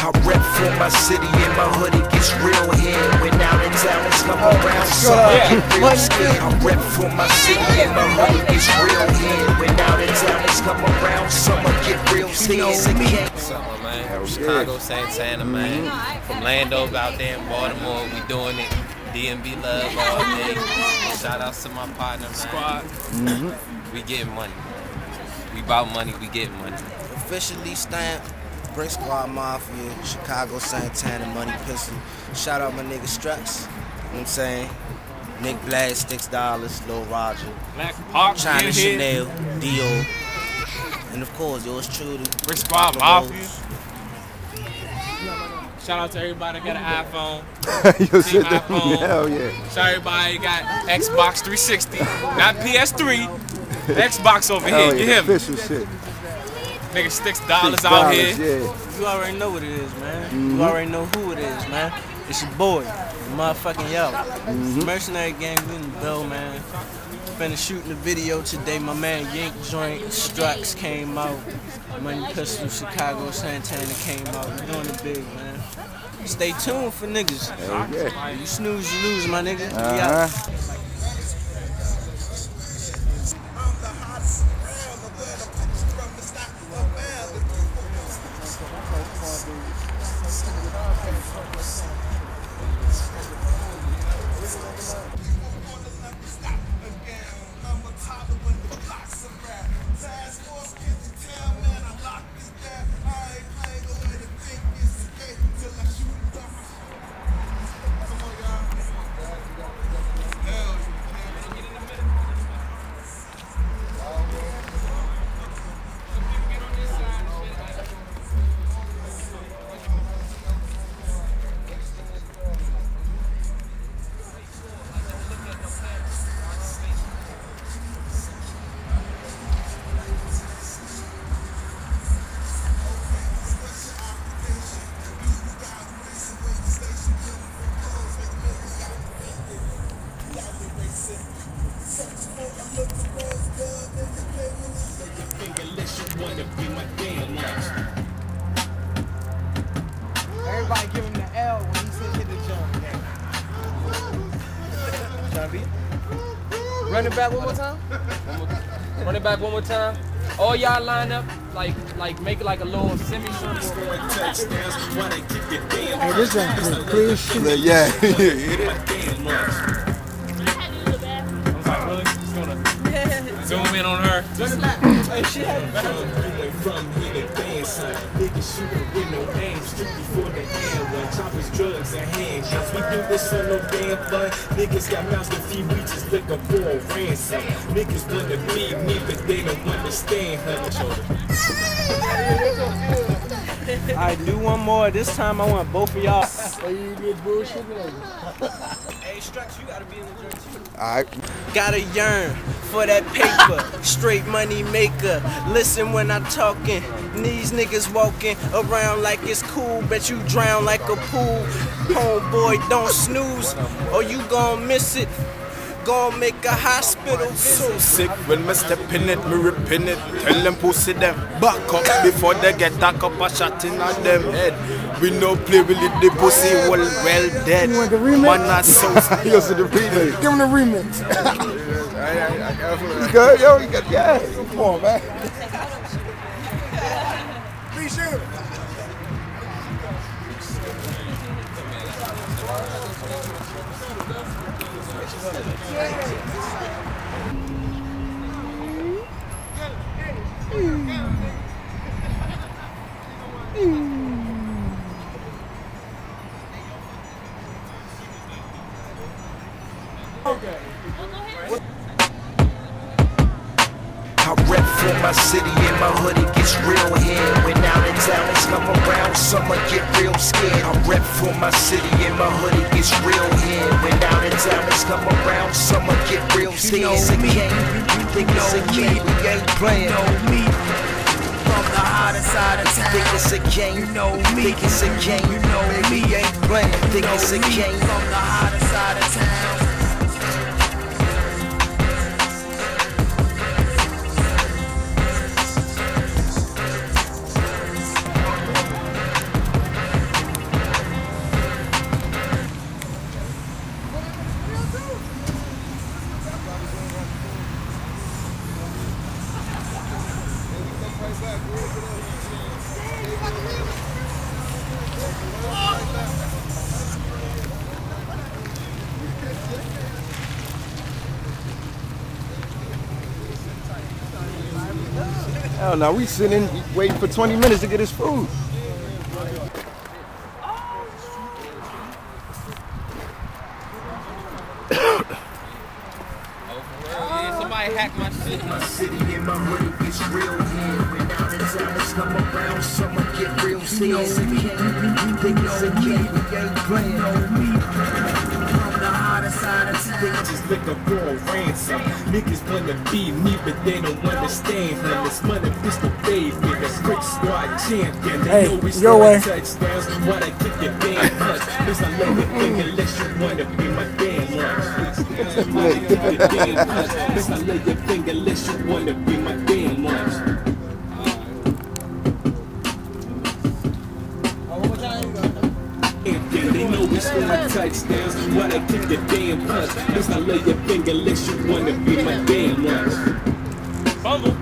I rep for my city and my hood, it gets real here. When out in town, it's come around, summer get real scared. I rep for my city and my hood, it gets real here. When out in town, it's come around, summer get real scared. Summer, man. Chicago, Santana, man. From Lando out there in Baltimore, we doing it. DMB love all day. Shout outs to my partner, man. Squad. We getting money. We about money, we getting money. Officially stamped, Brick Squad Mafia, Chicago, Santana, Money Pistol. Shout out my nigga Struts, you know what I'm saying? Nick Blast, $6, Lil Roger, China Chanel, Dio, and of course, yours truly, Brick Squad Mafia. Shout out to everybody that got an iPhone. Yo, shit, iPhone. Hell yeah. Shout out everybody that got Xbox 360, not PS3. Xbox over here, Yeah, get him. official shit. Nigga, $6 out here. Yeah. You already know what it is, man. You already know who it is, man. It's your boy, motherfucking yo. Mercenary Gang, we in the bill, man. Finna shooting the video today. My man Yank Joint, Struts came out. Money Pistol, Chicago, Santana came out. We doing it big, man. Stay tuned for niggas. Hell yeah. You snooze, you lose, my nigga. We out. Everybody give him the L when he said hit the jump. Run it back one more time. Run it back one more time. All y'all line up, like make it like a little semi-circle. Hey, this is clear as shit. Yeah. Zoom in on her. Hey, she had from here to dance, niggas shooting with no aim, strictly for the end. When choppers, drugs, and handguns, we do this on no damn fun. Niggas got mouths to feed, we just looking for a ransom. Niggas wanna be me, but they don't understand, Alright, do one more. This time I want both of y'all. you did bullshit. Hey, Struts, you gotta be in the joint too. Alright. Gotta yearn for that paper, straight money maker. Listen when I'm talking, these niggas walking around like it's cool. Bet you drown like a pool. Homeboy, don't snooze, or you gon' miss it. Gon' make a hospital visit. So sick when me step in it, me ripping it. Tell them pussy them back up before they get tack up a shot in on them head. We no play with it, the pussy well dead. You want the remix? Man, not so He goes to the remix. Give him the remix. You good? Yo, you got, yeah. Come on, man. Be sure. I rep for my city and my hood, it gets real here. When out in town, it's come around, summer get real scared. I rep for my city and my hood, it gets real here. When out in town, it's come around, summer get real scared. You know me, you think it's a game, we ain't playing. You know me, from the hottest side of town. Think it's a game, you know me. Think it's a game, you know me, ain't playing. Think it's a game, from the hottest side of town. Hell no, we sitting waiting for 20 minutes to get his food. Somebody hacked my shit. My city and my hood, it gets real here. When down in town, it's come around, someone get real scared. Niggas again, we ain't playing on me. From the harder side of town. Bitches looking for a ransom. Niggas wanna be me, but they don't understand him. It's money, pistol fade, nigga. Brick Squad champion. They know we score touchdowns. Why they kick your damn punch? Cause I love the thing unless you wanna be my damn lunch. Why they kick your damn punch? Cause I love your thing unless you wanna be my damn lunch. They know we score touchdowns. Why they kick your damn punch? Cause I love your finger unless you wanna be my damn lunch. Fumble.